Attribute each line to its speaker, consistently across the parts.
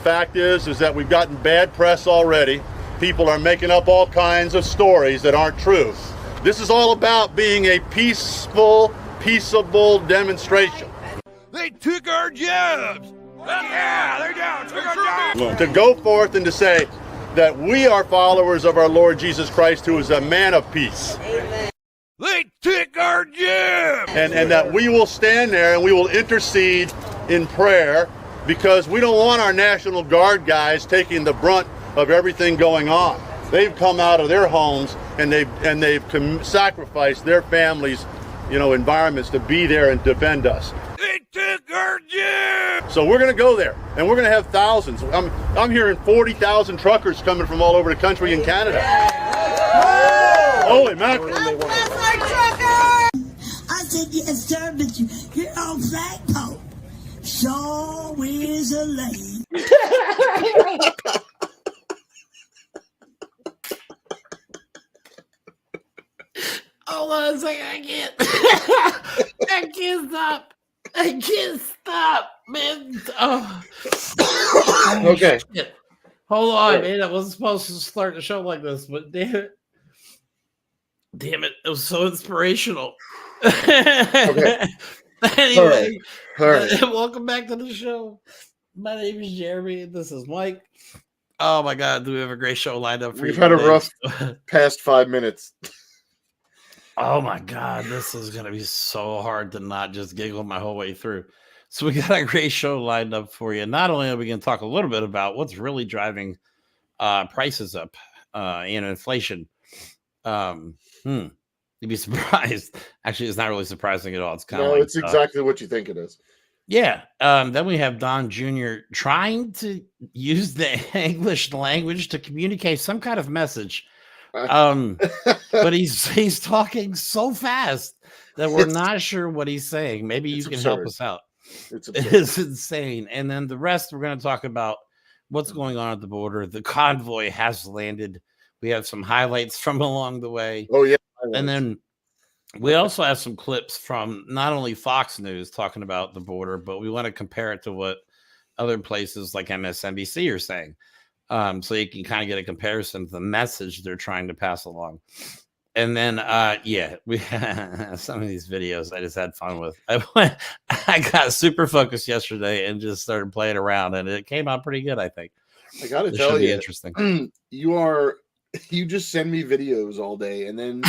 Speaker 1: fact is that we've gotten bad press already. People are making up all kinds of stories that aren't true. This is all about being a peaceful, peaceable demonstration.
Speaker 2: They took our jobs. Yeah, they're down. Took our jobs.
Speaker 1: To go forth and to say that we are followers of our Lord Jesus Christ, who is a man of peace.
Speaker 2: Amen. They took our jobs.
Speaker 1: And that we will stand there and we will intercede in prayer, because we don't want our National Guard guys taking the brunt of everything going on. They've come out of their homes and they've sacrificed their families, environments to be there and defend us.
Speaker 2: They took our jobs.
Speaker 1: So we're going to go there, and we're going to have thousands. I'm hearing 40,000 truckers coming from all over the country in Canada. Holy mackerel!
Speaker 3: I said, yes, sir, but you're on flagpole. Sure is a lady.
Speaker 4: Hold on a second, I can't stop, man. Oh.
Speaker 5: Okay.
Speaker 4: Shit. Hold on, man. I wasn't supposed to start the show like this, but damn it, it was so inspirational.
Speaker 5: Okay.
Speaker 4: Anyway,
Speaker 5: all right.
Speaker 4: Welcome back to the show. My name is Jeremy, and this is Mike. Oh my God, do we have a great show lined up for you?
Speaker 5: We've had a rough past 5 minutes.
Speaker 4: Oh my God, this is going to be so hard to not just giggle my whole way through. So we got a great show lined up for you. Not only are we going to talk a little bit about what's really driving prices up and inflation. You'd be surprised. Actually, it's not really surprising at all. It's kind of
Speaker 5: it's exactly what you think it is.
Speaker 4: Yeah. Then we have Don Jr. trying to use the English language to communicate some kind of message. But he's talking so fast that we're not sure what he's saying. Maybe you can help us out. It's insane. And then the rest, we're going to talk about what's going on at the border. The convoy has landed. We have some highlights from along the way.
Speaker 5: Oh, yeah.
Speaker 4: And then we also have some clips from not only Fox News talking about the border, but we want to compare it to what other places like MSNBC are saying. So you can kind of get a comparison to the message they're trying to pass along. And then, we some of these videos I just had fun with. I got super focused yesterday and just started playing around, and it came out pretty good, I think.
Speaker 5: I got to tell you, interesting. You just send me videos all day, and then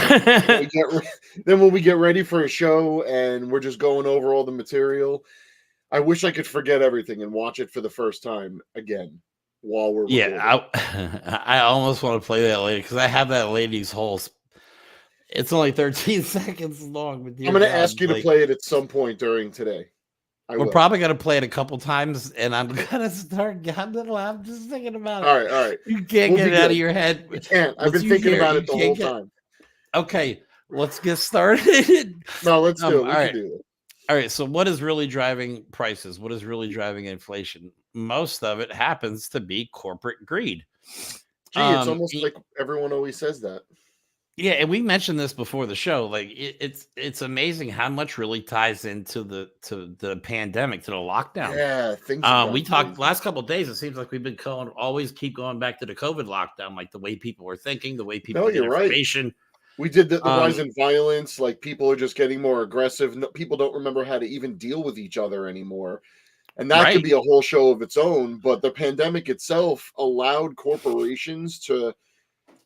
Speaker 5: when we get ready for a show and we're just going over all the material, I wish I could forget everything and watch it for the first time again while we're recording.
Speaker 4: I almost want to play that later because I have that lady's whole. It's only 13 seconds long. But
Speaker 5: I'm going to ask you to play it at some point during today.
Speaker 4: We're probably going to play it a couple times, and I'm going to start. I'm just thinking about it.
Speaker 5: All right.
Speaker 4: You can't get it out of your head.
Speaker 5: You can't. I've been thinking about it the whole time.
Speaker 4: Okay, let's get started.
Speaker 5: No, let's do it. We can do it.
Speaker 4: All right. So, what is really driving prices? What is really driving inflation? Most of it happens to be corporate greed.
Speaker 5: Gee, it's almost like everyone always says that.
Speaker 4: Yeah, and we mentioned this before the show. Like it's amazing how much really ties into the pandemic, to the lockdown.
Speaker 5: Yeah, things.
Speaker 4: We talked last couple of days. It seems like we've been always keep going back to the COVID lockdown, like the way people were thinking, the way people get information.
Speaker 5: Right. We did the rise in violence. Like people are just getting more aggressive. People don't remember how to even deal with each other anymore, and that could be a whole show of its own. But the pandemic itself allowed corporations to.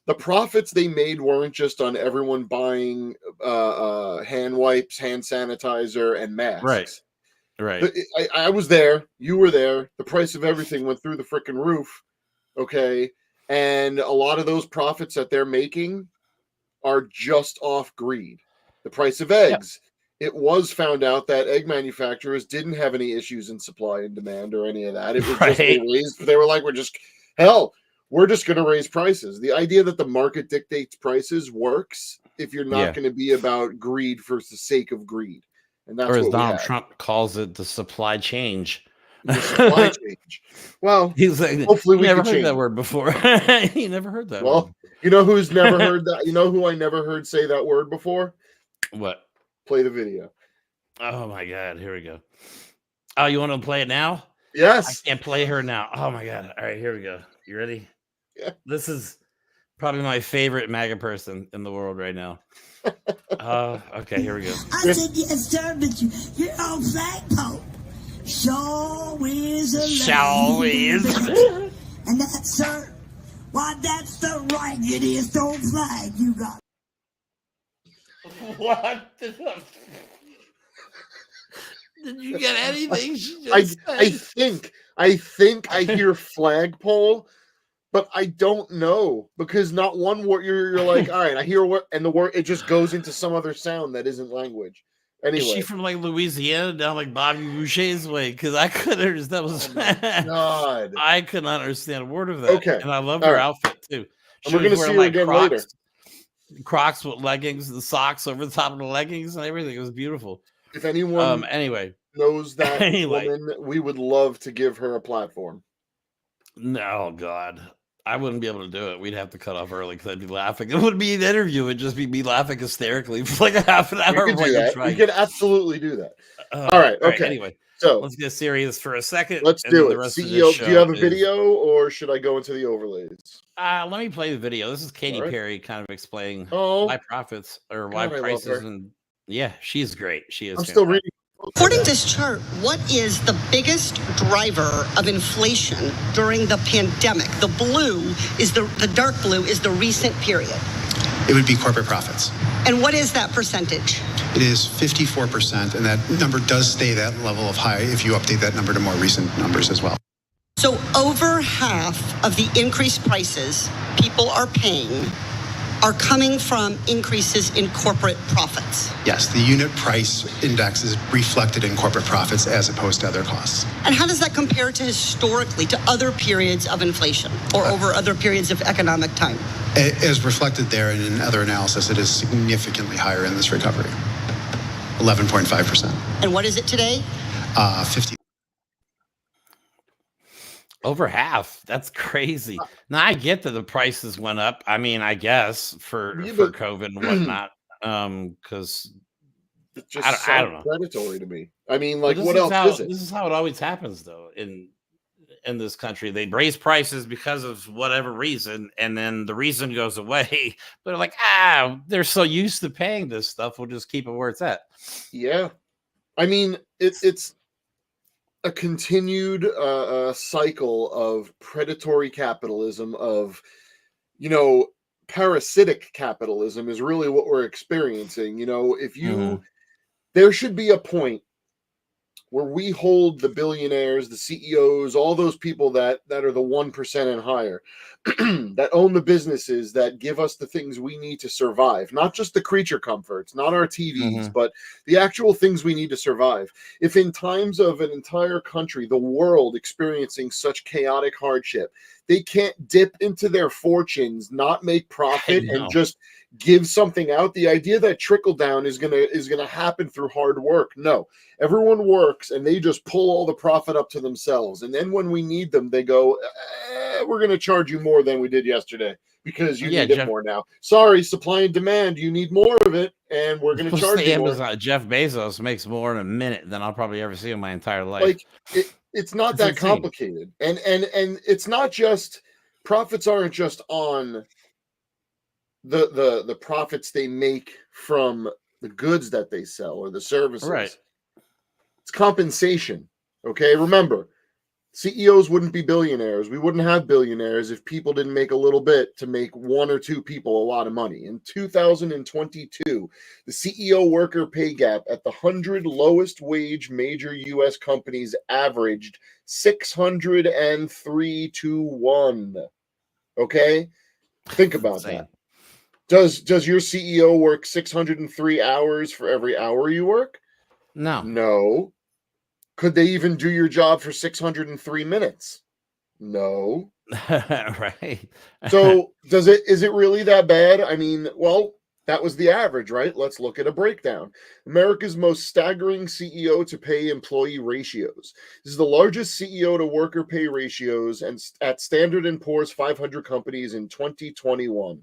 Speaker 5: The profits they made weren't just on everyone buying hand wipes, hand sanitizer, and masks.
Speaker 4: Right.
Speaker 5: I was there. You were there. The price of everything went through the freaking roof. Okay. And a lot of those profits that they're making are just off greed. The price of eggs. Yeah. It was found out that egg manufacturers didn't have any issues in supply and demand or any of that. It was just they were like, we're just going to raise prices. The idea that the market dictates prices works if you're not going to be about greed for the sake of greed. And that's
Speaker 4: or as Donald Trump calls it, the supply change.
Speaker 5: The supply change. Well,
Speaker 4: he's like,
Speaker 5: hopefully we
Speaker 4: never
Speaker 5: can
Speaker 4: heard
Speaker 5: change
Speaker 4: that word before. He never heard that.
Speaker 5: Well,
Speaker 4: word.
Speaker 5: You know who's never heard that? You know who I never heard say that word before?
Speaker 4: What?
Speaker 5: Play the video.
Speaker 4: Oh my God! Here we go. Oh, you want to play it now?
Speaker 5: Yes.
Speaker 4: I can't play her now. Oh my god! All right, here we go. You ready?
Speaker 5: Yeah.
Speaker 4: This is probably my favorite MAGA person in the world right now. Okay, here we go.
Speaker 3: I said, yes, sir, but you're on flagpole. Sure is a lady.
Speaker 4: Shall we?
Speaker 3: And that, sir, why, that's the raggediest old flag you got.
Speaker 4: What? Did you get anything? She just
Speaker 5: I think I hear flagpole, but I don't know because not one word you're like, all right, I hear what, and the word it just goes into some other sound that isn't language. Anyway,
Speaker 4: Is she from like Louisiana down like Bobby Boucher's way? Because I couldn't understand. That was
Speaker 5: God.
Speaker 4: I could not understand a word of that.
Speaker 5: Okay.
Speaker 4: And I love
Speaker 5: All
Speaker 4: her
Speaker 5: right.
Speaker 4: outfit too.
Speaker 5: And we're gonna see her again later.
Speaker 4: Crocs with leggings, the socks over the top of the leggings and everything. It was beautiful.
Speaker 5: If anyone
Speaker 4: anyway
Speaker 5: knows that woman, we would love to give her a platform.
Speaker 4: No, God. I wouldn't be able to do it. We'd have to cut off early because I'd be laughing. It wouldn't be an interview. It'd just be me laughing hysterically for like a half an hour.
Speaker 5: We could do that. We could absolutely do that.
Speaker 4: All
Speaker 5: right. Okay.
Speaker 4: Anyway,
Speaker 5: so
Speaker 4: let's get serious for a second.
Speaker 5: Let's do it. CEO, do you have a video or should I go into the overlays?
Speaker 4: Let me play the video. This is Katy Perry kind of explaining why profits or why prices. And yeah, she's great. She is.
Speaker 5: I'm still reading.
Speaker 6: According to this chart, what is the biggest driver of inflation during the pandemic? The blue is the dark blue is the recent period.
Speaker 7: It would be corporate profits.
Speaker 6: And what is that percentage?
Speaker 7: It is 54%, and that number does stay that level of high if you update that number to more recent numbers as well.
Speaker 6: So over half of the increased prices people are paying are coming from increases in corporate profits.
Speaker 7: Yes, the unit price index is reflected in corporate profits as opposed to other costs.
Speaker 6: And how does that compare to historically to other periods of inflation or over other periods of economic time?
Speaker 7: As reflected there and in other analysis, it is significantly higher in this recovery, 11.5%.
Speaker 6: And what is it today?
Speaker 7: 50.
Speaker 4: Over half. That's crazy. Now I get that the prices went up. I mean, I guess for COVID and whatnot. Because I don't know.
Speaker 5: Predatory to me. I mean, like, what else is it?
Speaker 4: This is how it always happens, though. In this country, they raise prices because of whatever reason, and then the reason goes away. They're like, they're so used to paying this stuff. We'll just keep it where it's at.
Speaker 5: Yeah, I mean, it's a continued cycle of predatory capitalism, of, parasitic capitalism is really what we're experiencing. If you, there should be a point where we hold the billionaires, the CEOs, all those people that are the 1% and higher, that own the businesses that give us the things we need to survive, not just the creature comforts, not our TVs, but the actual things we need to survive. If in times of an entire country, the world experiencing such chaotic hardship, they can't dip into their fortunes, not make profit, and just give something out. The idea that trickle down is gonna happen through hard work. No, everyone works and they just pull all the profit up to themselves. And then when we need them, they go, we're gonna charge you more than we did yesterday because you need it more now. Sorry, supply and demand. You need more of it, and we're gonna charge you more.
Speaker 4: Jeff Bezos makes more in a minute than I'll probably ever see in my entire life.
Speaker 5: Like it's not that complicated, and it's not just profits aren't just on the profits they make from the goods that they sell or the services.
Speaker 4: Right.
Speaker 5: It's compensation. Okay. Remember, CEOs wouldn't be billionaires. We wouldn't have billionaires if people didn't make a little bit to make one or two people a lot of money. In 2022, the CEO worker pay gap at the 100 lowest wage major U.S. companies averaged 603 to 1. Okay. Think about that. Does your CEO work 603 hours for every hour you work? No. Could they even do your job for 603 minutes? No.
Speaker 4: Right.
Speaker 5: So is it really that bad? I mean, well, that was the average, right? Let's look at a breakdown. America's most staggering CEO to pay employee ratios. This is the largest CEO to worker pay ratios and at Standard & Poor's 500 companies in 2021.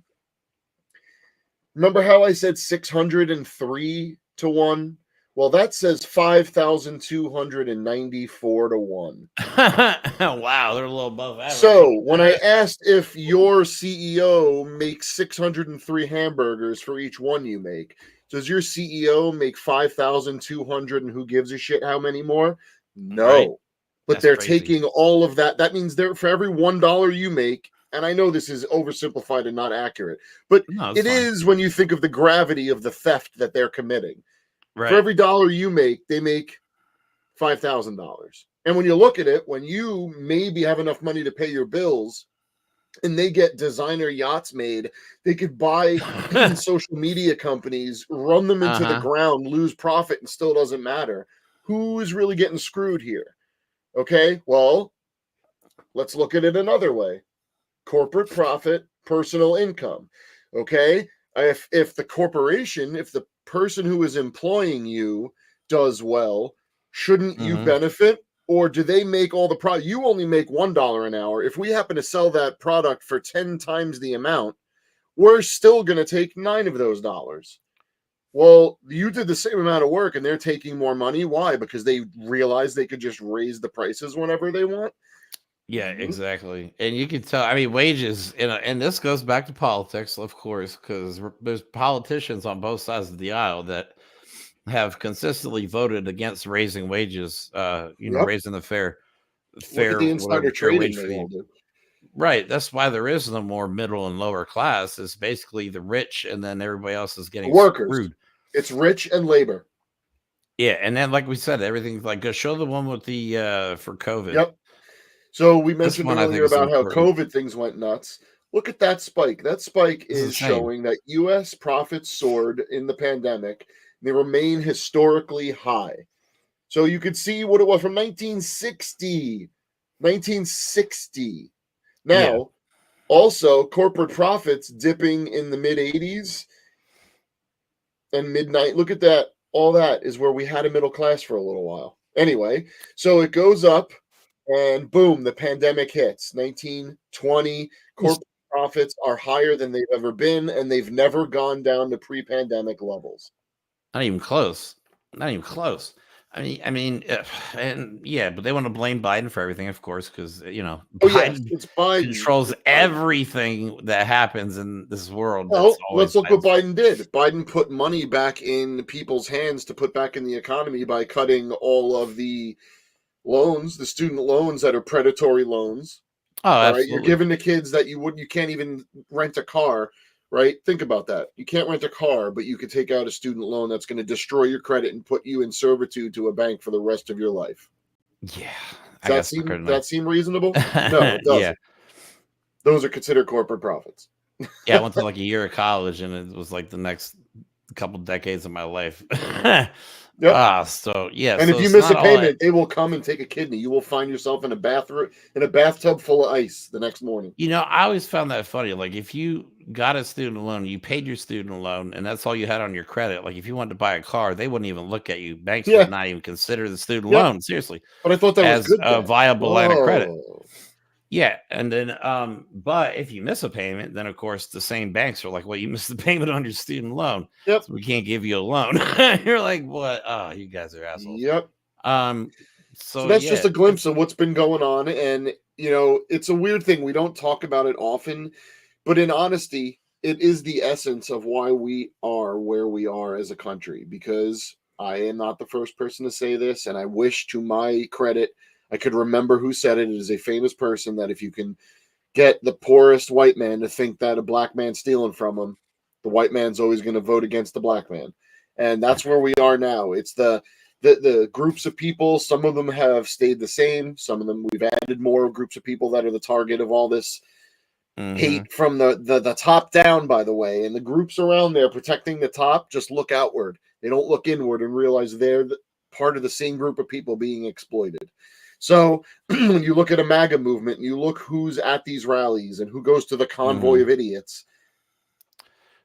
Speaker 5: Remember how I said 603 to 1? Well, that says 5,294 to 1.
Speaker 4: Wow, they're a little above average.
Speaker 5: So when I asked if your CEO makes 603 hamburgers for each one you make, does your CEO make 5,200 and who gives a shit how many more? No.
Speaker 4: Right.
Speaker 5: But
Speaker 4: That's
Speaker 5: they're
Speaker 4: crazy.
Speaker 5: taking all of that. That means they're for every $1 you make, and I know this is oversimplified and not accurate, but
Speaker 4: No, it's
Speaker 5: it
Speaker 4: fine.
Speaker 5: is when you think of the gravity of the theft that they're committing.
Speaker 4: Right.
Speaker 5: For every dollar you make, they make $5,000. And when you look at it, when you maybe have enough money to pay your bills and they get designer yachts made, they could buy social media companies, run them into the ground, lose profit, and still doesn't matter. Who is really getting screwed here? Okay, well, let's look at it another way. Corporate profit, personal income. Okay, if the corporation, if the person who is employing you does well, shouldn't you benefit? Or do they make all the product? You only make $1 an hour. If we happen to sell that product for 10 times the amount, we're still going to take 9 of those dollars. Well, you did the same amount of work and they're taking more money. Why? Because they realized they could just raise the prices whenever they want.
Speaker 4: Yeah, exactly. And you can tell, I mean, wages, and this goes back to politics, of course, because there's politicians on both sides of the aisle that have consistently voted against raising wages, raising the fair
Speaker 5: Look at the insider
Speaker 4: fair
Speaker 5: trading
Speaker 4: wage
Speaker 5: they
Speaker 4: for
Speaker 5: all
Speaker 4: the
Speaker 5: do.
Speaker 4: right. That's why there is no more middle and lower class. It's basically the rich, and then everybody else is getting
Speaker 5: Workers.
Speaker 4: screwed.
Speaker 5: It's rich and labor.
Speaker 4: Yeah, and then like we said, everything's like go show the one with the for COVID.
Speaker 5: Yep. So we mentioned
Speaker 4: one I think
Speaker 5: earlier
Speaker 4: is
Speaker 5: about how
Speaker 4: important.
Speaker 5: COVID things went nuts. Look at that spike. That spike
Speaker 4: It's
Speaker 5: is
Speaker 4: insane.
Speaker 5: showing that U.S. profits soared in the pandemic. They remain historically high. So you could see what it was from 1960. 1960. Now, also corporate profits dipping in the mid 80s and midnight. Look at that. All that is where we had a middle class for a little while. Anyway, so it goes up and boom, the pandemic hits. 1920, corporate profits are higher than they've ever been, and they've never gone down to pre-pandemic levels.
Speaker 4: Not even close. Not even close. I mean, and yeah, but they want to blame Biden for everything, of course, because
Speaker 5: Yes, it's Biden
Speaker 4: controls everything that happens in this world.
Speaker 5: Well, let's look what Biden did. Biden put money back in people's hands to put back in the economy by cutting all of the loans, the student loans that are predatory loans.
Speaker 4: Oh,
Speaker 5: all
Speaker 4: absolutely.
Speaker 5: right, you're giving to kids that you can't even rent a car. Right? Think about that. You can't rent a car, but you could take out a student loan that's going to destroy your credit and put you in servitude to a bank for the rest of your life.
Speaker 4: Yeah.
Speaker 5: Does that seem reasonable? No, it doesn't.
Speaker 4: Yeah.
Speaker 5: Those are considered corporate profits.
Speaker 4: Yeah, I went to like a year of college, and it was like the next couple decades of my life.
Speaker 5: Yep.
Speaker 4: So yeah.
Speaker 5: And
Speaker 4: so
Speaker 5: if you
Speaker 4: it's
Speaker 5: miss a
Speaker 4: not all
Speaker 5: payment, they will come and take a kidney. You will find yourself in a bathtub full of ice the next morning.
Speaker 4: I always found that funny. Like if you got a student loan, you paid your student loan, and that's all you had on your credit. Like if you wanted to buy a car, they wouldn't even look at you. Banks would not even consider the student loan seriously.
Speaker 5: But I thought that
Speaker 4: as
Speaker 5: was good.
Speaker 4: A viable line of credit.
Speaker 5: Whoa.
Speaker 4: Yeah, and then but if you miss a payment, then of course the same banks are like, well, you missed the payment on your student loan.
Speaker 5: Yep.
Speaker 4: So we can't give you a loan. You're like, what? Oh, you guys are assholes.
Speaker 5: Yep.
Speaker 4: So
Speaker 5: that's just a glimpse of what's been going on. And it's a weird thing. We don't talk about it often, but in honesty, it is the essence of why we are where we are as a country, because I am not the first person to say this, and I wish, to my credit, I could remember who said it. It is a famous person that if you can get the poorest white man to think that a black man's stealing from him, the white man's always going to vote against the black man. And that's where we are now. It's the groups of people. Some of them have stayed the same. Some of them, we've added more groups of people that are the target of all this hate from the top down, by the way. And the groups around there protecting the top just look outward. They don't look inward and realize they're part of the same group of people being exploited. So when you look at a MAGA movement and you look who's at these rallies and who goes to the convoy of idiots.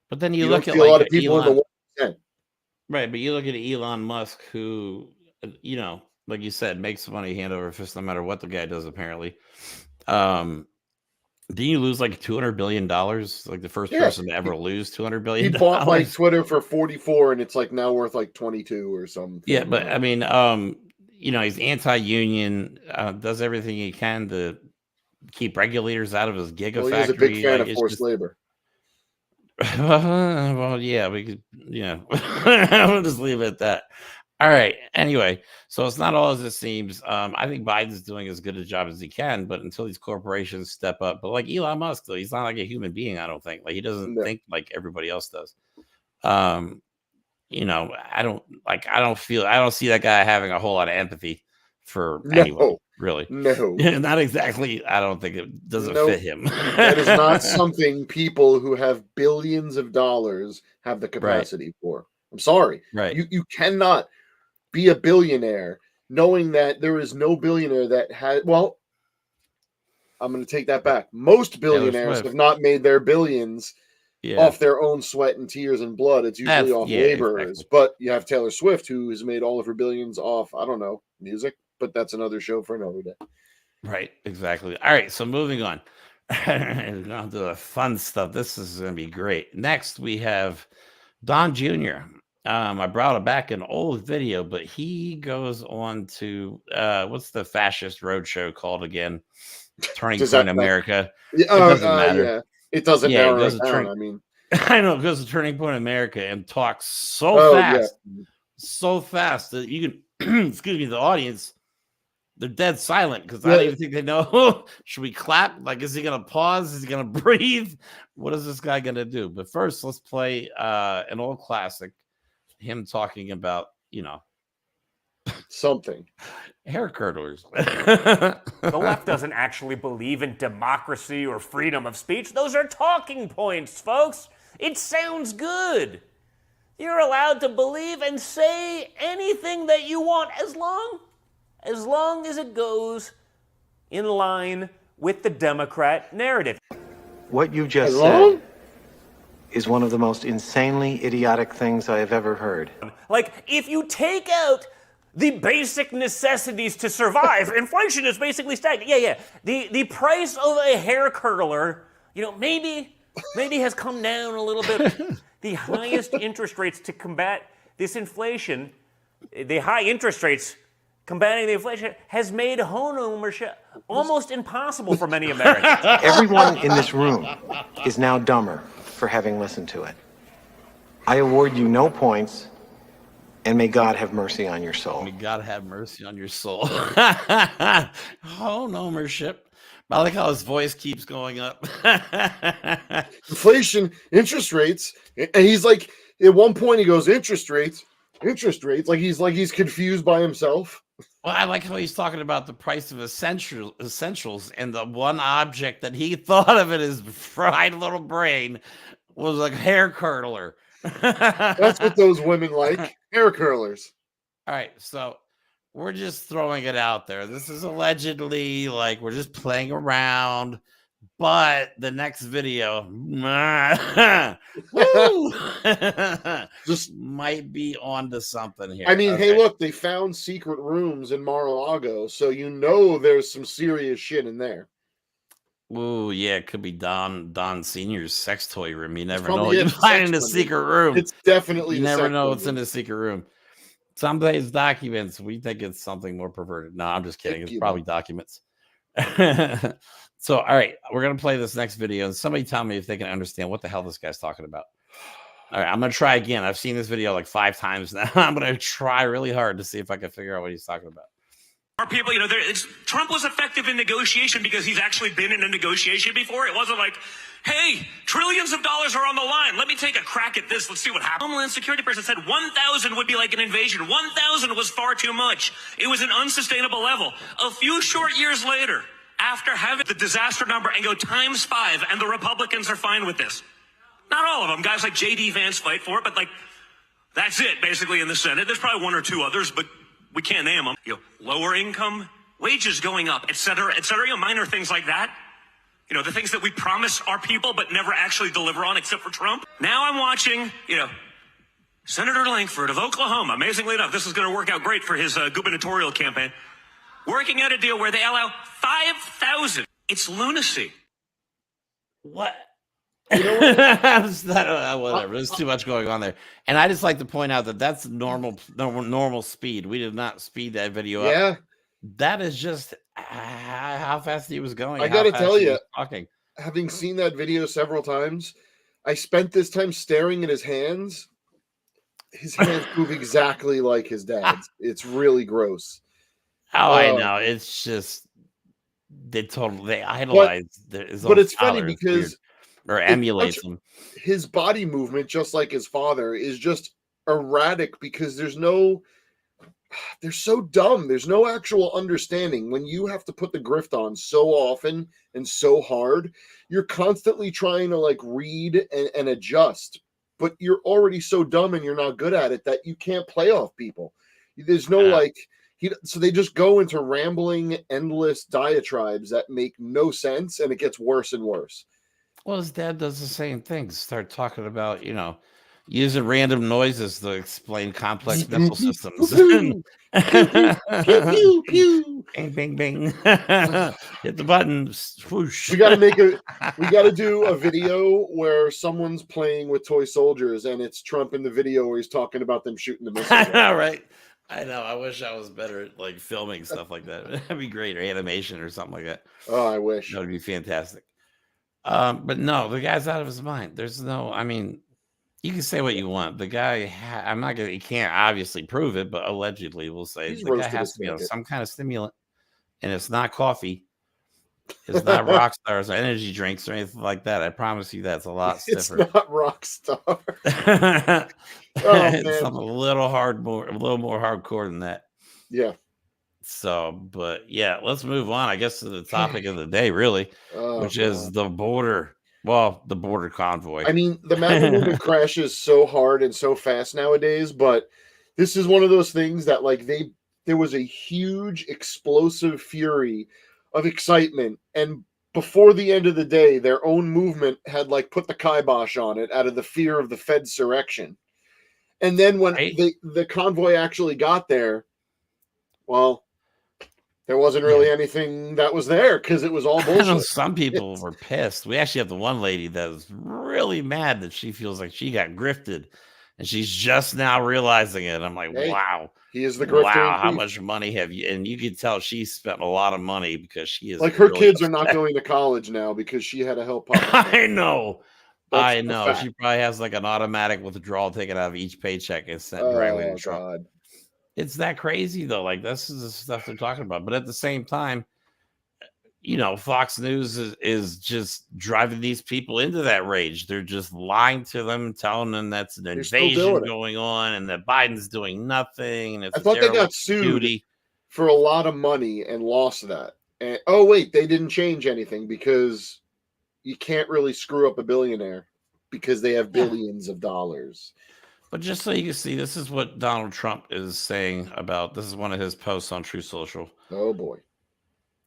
Speaker 4: But then you look at
Speaker 5: a lot of people in the 1%.
Speaker 4: Right, but you look at Elon Musk, who, like you said, makes money hand over fist no matter what the guy does, apparently. Didn't you lose like $200 billion? Like the first
Speaker 5: Yeah.
Speaker 4: person to ever lose $200 billion.
Speaker 5: He bought like Twitter for 44, and it's like now worth like 22 or something.
Speaker 4: Yeah, but I mean, you know, he's anti-union, does everything he can to keep regulators out of his gigafactory.
Speaker 5: Well, he's a big fan
Speaker 4: like,
Speaker 5: of forced labor.
Speaker 4: Well, yeah, we could, yeah. We'll just leave it at that. All right. Anyway, so it's not all as it seems. I think Biden's doing as good a job as he can, but until these corporations step up, but like Elon Musk, though, he's not like a human being. I don't think. Like he doesn't think like everybody else does. You know, I don't see that guy having a whole lot of empathy for anyone, really.
Speaker 5: No,
Speaker 4: not exactly. I don't think it doesn't fit him.
Speaker 5: That is not something people who have billions of dollars have the capacity for. I'm sorry.
Speaker 4: Right.
Speaker 5: You cannot be a billionaire knowing that there is no billionaire that has, well, I'm going to take that back. Most billionaires have not made their billions off their own sweat and tears and blood. It's usually off laborers. Exactly. But you have Taylor Swift, who has made all of her billions off, I don't know, music, but that's another show for another day.
Speaker 4: Right. Exactly. All right. So moving on. We're going to do the fun stuff. This is going to be great. Next, we have Don Jr. I brought back an old video, but he goes on to what's the fascist roadshow called again? Turning Point America.
Speaker 5: It doesn't matter. Yeah. It doesn't narrow it down. I mean,
Speaker 4: I know, it goes to Turning Point America and talks so fast that you can excuse me, the audience, they're dead silent because I don't even think they know. Should we clap? Like, is he gonna pause? Is he gonna breathe? What is this guy gonna do? But first, let's play an old classic. Him talking about, you know,
Speaker 5: something.
Speaker 4: Hair curlers.
Speaker 8: The left doesn't actually believe in democracy or freedom of speech. Those are talking points, folks. It sounds good. You're allowed to believe and say anything that you want as long as it goes in line with the Democrat narrative.
Speaker 9: What you just said is one of the most insanely idiotic things I have ever heard.
Speaker 8: Like, if you take out the basic necessities to survive, inflation is basically stagnant. Yeah. The price of a hair curler, you know, maybe has come down a little bit. The highest interest rates to combat this inflation, the high interest rates combating the inflation has made home ownership almost impossible for many Americans.
Speaker 9: Everyone in this room is now dumber for having listened to it. I award you no points, and may God have mercy on your soul.
Speaker 4: May God have mercy on your soul. Home ownership. I like how his voice keeps going up.
Speaker 5: Inflation, interest rates, and he's like, at one point he goes, interest rates, like he's confused by himself.
Speaker 4: Well, I like how he's talking about the price of essentials, and the one object that he thought of in his fried little brain was a hair curler.
Speaker 5: That's what those women like, hair curlers.
Speaker 4: All right, so we're just throwing it out there. This is allegedly, like, we're just playing around, but the next video just might be onto something here.
Speaker 5: I mean, hey, look, they found secret rooms in Mar-a-Lago, so you know there's some serious shit in there.
Speaker 4: Oh, yeah, it could be Don Senior's sex toy room. You never know. You find in a secret room.
Speaker 5: It's definitely
Speaker 4: you never know what's in the secret room. Some days documents, we think it's something more perverted. No, I'm just kidding. It's probably documents. So, all right, we're going to play this next video, and somebody tell me if they can understand what the hell this guy's talking about. All right, I'm going to try again. I've seen this video like 5 times now. I'm going to try really hard to see if I can figure out what he's talking about.
Speaker 10: Our people, you know, Trump was effective in negotiation because he's actually been in a negotiation before. It wasn't like, hey, trillions of dollars are on the line. Let me take a crack at this. Let's see what happens. Homeland Security person said 1,000 would be like an invasion. 1,000 was far too much. It was an unsustainable level. A few short years later, after having the disaster number and go times 5, and the Republicans are fine with this. Not all of them. Guys like J.D. Vance fight for it, but like, that's it basically in the Senate. There's probably 1 or 2 others, but we can't name them. You know, lower income, wages going up, et cetera, you know, minor things like that. You know, the things that we promise our people but never actually deliver on except for Trump. Now I'm watching, you know, Senator Lankford of Oklahoma. Amazingly enough, this is going to work out great for his gubernatorial campaign. Working out a deal where they allow 5,000. It's lunacy.
Speaker 4: What?
Speaker 5: You know what?
Speaker 4: Whatever. There's too much going on there, and I just like to point out that that's normal speed. We did not speed that video up.
Speaker 5: Yeah,
Speaker 4: That is just how fast he was going.
Speaker 5: I
Speaker 4: how
Speaker 5: gotta
Speaker 4: fast
Speaker 5: tell
Speaker 4: he
Speaker 5: you,
Speaker 4: was talking.
Speaker 5: having seen that video several times, I spent this time staring at his hands. His hands move exactly like his dad's. It's really gross.
Speaker 4: Oh, I know. It's just they idolize.
Speaker 5: But it's funny because
Speaker 4: or emulates them.
Speaker 5: His body movement, just like his father, is just erratic because they're so dumb. There's no actual understanding. When you have to put the grift on so often and so hard, you're constantly trying to like read and adjust, but you're already so dumb and you're not good at it that you can't play off people. There's no so they just go into rambling, endless diatribes that make no sense, and it gets worse and worse.
Speaker 4: Well, his dad does the same thing. Start talking about, using random noises to explain complex mental systems.
Speaker 5: Pew, pew, pew.
Speaker 4: Bing, bing, bing. Hit the button. Swoosh.
Speaker 5: We gotta do a video where someone's playing with toy soldiers, and it's Trump in the video where he's talking about them shooting the missiles.
Speaker 4: I know, right? I know. I wish I was better at like filming stuff like that. That'd be great, or animation or something like that.
Speaker 5: Oh, I wish.
Speaker 4: That would be fantastic. But no, the guy's out of his mind. There's no, I mean, you can say what you want. The guy, he can't obviously prove it, but allegedly we'll say the guy has to be on some kind of stimulant, and it's not coffee. It's not rock stars or energy drinks or anything like that. I promise you that's a lot stiffer.
Speaker 5: It's not rock star.
Speaker 4: It's something a little more hardcore than that.
Speaker 5: Yeah.
Speaker 4: So, but yeah, let's move on, I guess, to the topic of the day, really, which is the border. Well, the border convoy.
Speaker 5: I mean, the MAGA movement crashes so hard and so fast nowadays, but this is one of those things that, like, there was a huge explosive fury of excitement, and before the end of the day, their own movement had like put the kibosh on it out of the fear of the Fedsurrection. And then when the convoy actually got there, well, there wasn't really anything that was there because it was all bullshit.
Speaker 4: I know some people were pissed. We actually have the one lady that was really mad that she feels like she got grifted, and she's just now realizing it. I'm like, wow.
Speaker 5: He is the grifter.
Speaker 4: Wow, how much money have you? And you can tell she spent a lot of money because she is
Speaker 5: like her really kids upset. Are not going to college now because she had to help Pakman.
Speaker 4: I know. I know. She probably has like an automatic withdrawal taken out of each paycheck and sent directly to Trump. God. It's that crazy though. Like this is the stuff they're talking about. But at the same time, Fox News is just driving these people into that rage. They're just lying to them, telling them that's an invasion going on and that Biden's doing nothing. And it's
Speaker 5: I thought they got sued for a lot of money and lost that. And wait, they didn't change anything because you can't really screw up a billionaire because they have billions of dollars.
Speaker 4: But just so you can see, this is what Donald Trump is saying about, this is one of his posts on Truth Social.
Speaker 5: Oh boy.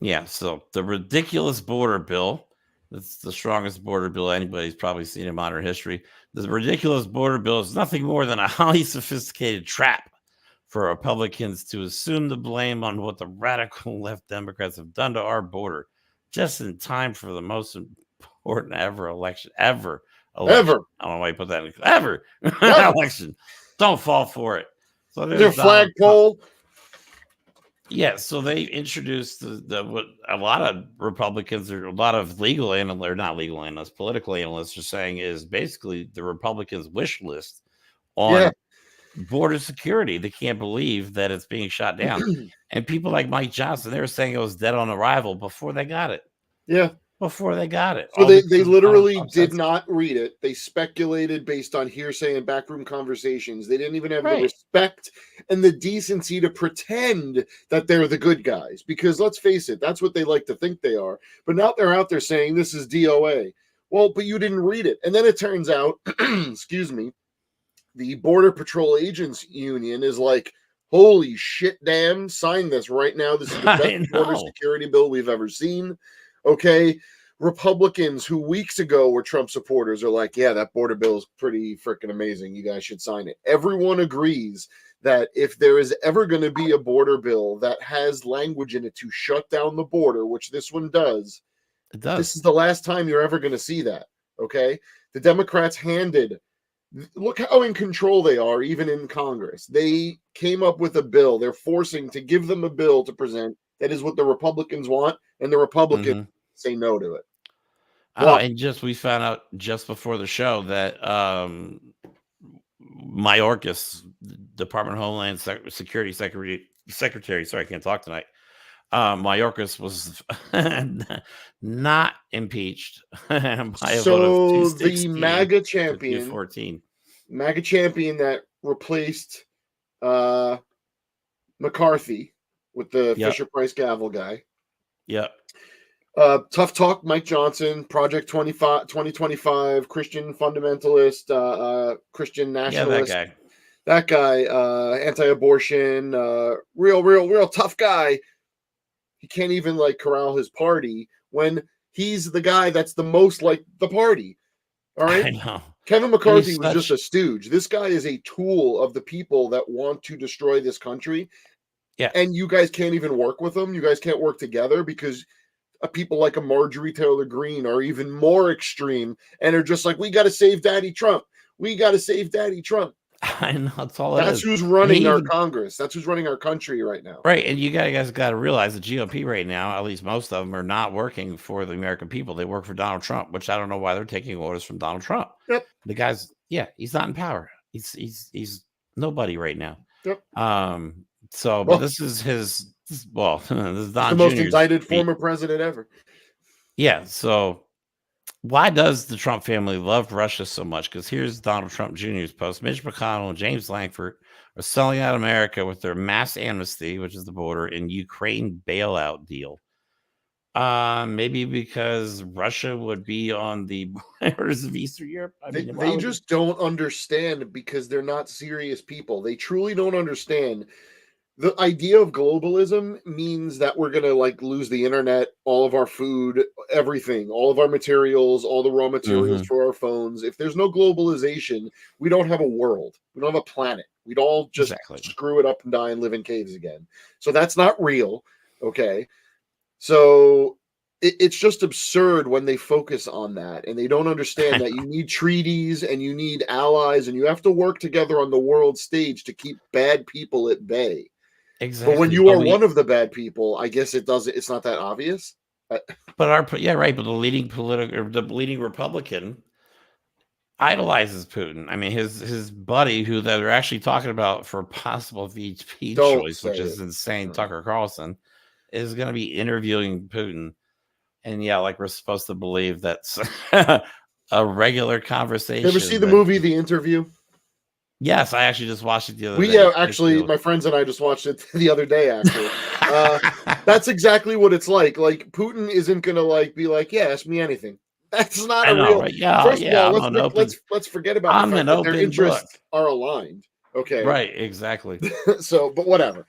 Speaker 4: Yeah, so the ridiculous border bill, that's the strongest border bill anybody's probably seen in modern history. The ridiculous border bill is nothing more than a highly sophisticated trap for Republicans to assume the blame on what the radical left Democrats have done to our border, just in time for the most important election. I don't know why you put that in. Ever. Election. Don't fall for it. So
Speaker 5: there's a flagpole.
Speaker 4: Yeah, so they introduced what a lot of Republicans or a lot of legal analysts, or not legal analysts, political analysts are saying is basically the Republicans' wish list on border security. They can't believe that it's being shot down. And people like Mike Johnson, they were saying it was dead on arrival before they got it.
Speaker 5: Yeah.
Speaker 4: Before they got it.
Speaker 5: So they literally did not read it. They speculated based on hearsay and backroom conversations. They didn't even have the respect and the decency to pretend that they're the good guys. Because let's face it, that's what they like to think they are. But now they're out there saying this is DOA. Well, but you didn't read it. And then it turns out, excuse me, the Border Patrol Agents Union is like, holy shit, damn, sign this right now. This is the best border security bill we've ever seen. Okay, Republicans who weeks ago were Trump supporters are like, yeah, that border bill is pretty freaking amazing. You guys should sign it. Everyone agrees that if there is ever going to be a border bill that has language in it to shut down the border, which this one does,
Speaker 4: It does.
Speaker 5: This is the last time you're ever going to see that. Okay. The Democrats look how in control they are, even in Congress. They came up with a bill. They're forcing to give them a bill to present. That is what the Republicans want. And the Republicans say no to it.
Speaker 4: Oh, and we found out just before the show that Mayorkas, Department of Homeland Security Secretary, sorry, I can't talk tonight. Mayorkas was not impeached by a vote of 216
Speaker 5: the MAGA champion,
Speaker 4: 214.
Speaker 5: MAGA champion that replaced McCarthy with the Fisher Price gavel guy.
Speaker 4: Yep.
Speaker 5: Tough Talk, Mike Johnson, Project 2025, Christian fundamentalist, Christian nationalist.
Speaker 4: Yeah,
Speaker 5: that guy, anti-abortion, real tough guy. He can't even like corral his party when he's the guy that's the most like the party. All right.
Speaker 4: I know.
Speaker 5: Kevin McCarthy was just a stooge. This guy is a tool of the people that want to destroy this country.
Speaker 4: Yeah.
Speaker 5: And you guys can't even work with them. You guys can't work together because people like a Marjorie Taylor Greene are even more extreme and are just like, we got to save Daddy Trump. We got to save Daddy Trump.
Speaker 4: I know.
Speaker 5: That's who's running our Congress. That's who's running our country right now.
Speaker 4: Right. And you guys got to realize the GOP right now, at least most of them, are not working for the American people. They work for Donald Trump, which I don't know why they're taking orders from Donald Trump.
Speaker 5: Yep.
Speaker 4: The guy's, he's not in power. He's nobody right now.
Speaker 5: Yep.
Speaker 4: But this is his, this is Don
Speaker 5: the most
Speaker 4: Jr.'s
Speaker 5: indicted former president ever.
Speaker 4: Yeah. So why does the Trump family love Russia so much? Because here's Donald Trump Jr.'s post. Mitch McConnell and James Lankford are selling out America with their mass amnesty, which is the border, and Ukraine bailout deal. Maybe because Russia would be on the borders of Eastern Europe.
Speaker 5: They just don't understand because they're not serious people. They truly don't understand. The idea of globalism means that we're going to like lose the internet, all of our food, everything, all of our materials, all the raw materials for our phones. If there's no globalization, we don't have a world. We don't have a planet. We'd all just screw it up and die and live in caves again. So that's not real. Okay. So it's just absurd when they focus on that and they don't understand that you need treaties and you need allies and you have to work together on the world stage to keep bad people at bay.
Speaker 4: Exactly.
Speaker 5: But when you are one of the bad people, I guess it's not that obvious.
Speaker 4: But but the leading Republican idolizes Putin. I mean, his buddy, who they're actually talking about for possible VP choice, which is insane, Tucker Carlson, is going to be interviewing Putin. And like we're supposed to believe that's a regular conversation.
Speaker 5: You ever see the movie The Interview?
Speaker 4: Yes, I actually just watched it the other day.
Speaker 5: Actually, my friends and I just watched it the other day. Actually, that's exactly what it's like. Like Putin isn't gonna be like, ask me anything. That's not real.
Speaker 4: Right? Yeah,
Speaker 5: First of all, let's forget about the fact that their interests are aligned. Okay,
Speaker 4: right, exactly.
Speaker 5: So, but whatever.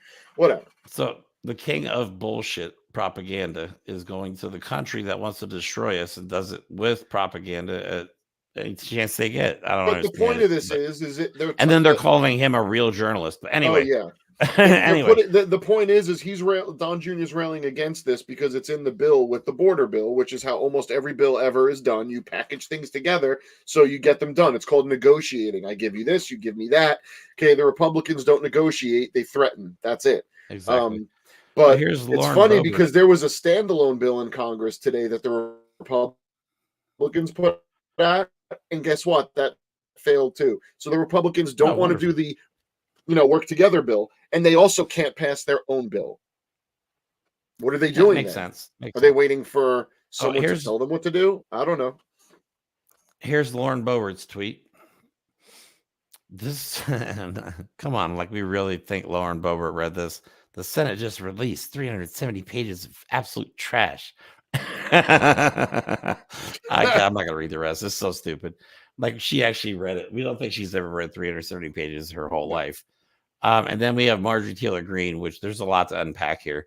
Speaker 4: So the king of bullshit propaganda is going to the country that wants to destroy us and does it with propaganda at any chance they get. I don't know.
Speaker 5: The point of this
Speaker 4: and then they're calling him a real journalist. But anyway,
Speaker 5: anyway, the point is Don Jr. is railing against this because it's in the bill with the border bill, which is how almost every bill ever is done. You package things together so you get them done. It's called negotiating. I give you this, you give me that. Okay, the Republicans don't negotiate; they threaten. That's it.
Speaker 4: Exactly.
Speaker 5: But it's funny because there was a standalone bill in Congress today that the Republicans put out. And guess what? That failed too. So the Republicans don't want to do the, work together bill, and they also can't pass their own bill. What are they doing?
Speaker 4: Makes sense.
Speaker 5: Are they waiting for someone to tell them what to do? I don't know.
Speaker 4: Here's Lauren Boebert's tweet. Come on, like we really think Lauren Boebert read this. The Senate just released 370 pages of absolute trash. I'm not gonna read the rest. It's so stupid. Like she actually read it. We don't think she's ever read 370 pages her whole life. And then we have Marjorie Taylor Greene, which there's a lot to unpack here.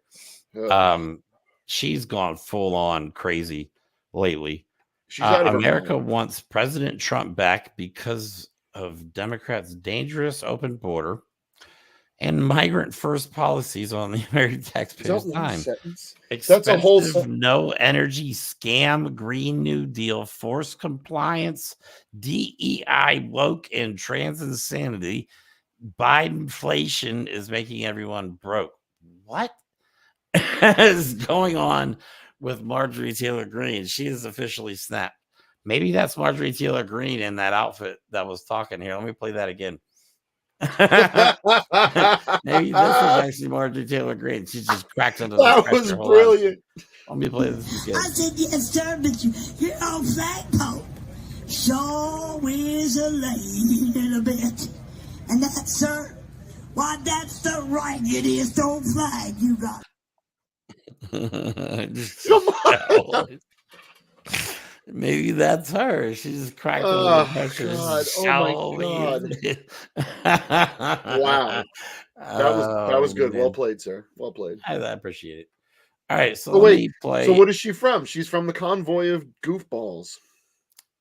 Speaker 4: She's gone full on crazy lately. America wants President Trump back because of Democrats' dangerous open border and migrant first policies on the American
Speaker 5: Is
Speaker 4: taxpayers'
Speaker 5: that one
Speaker 4: time.
Speaker 5: sentence?
Speaker 4: Expensive,
Speaker 5: That's a whole
Speaker 4: no energy scam, Green New Deal, forced compliance, DEI, woke, and trans insanity. Bidenflation is making everyone broke. What is going on with Marjorie Taylor Greene? She is officially snapped. Maybe that's Marjorie Taylor Greene in that outfit that was talking here. Let me play that again. Maybe this is actually Marjorie Taylor Greene. She just cracked under the
Speaker 5: That
Speaker 4: pressure.
Speaker 5: was
Speaker 4: Hold
Speaker 5: brilliant.
Speaker 4: on. Let me play this again.
Speaker 3: I said, yes, sir, but you're on flagpole. Sure is a little bit. And that, sir, why, that's the raggediest old flag you got.
Speaker 5: Come on.
Speaker 4: Maybe that's her. She just cracked under the pressure.
Speaker 5: God. Oh my God. Wow. That was good.
Speaker 4: Man.
Speaker 5: Well played, sir. Well played.
Speaker 4: I appreciate it. All right, so
Speaker 5: Let
Speaker 4: me
Speaker 5: me
Speaker 4: play.
Speaker 5: So what is she from? She's from the convoy of goofballs.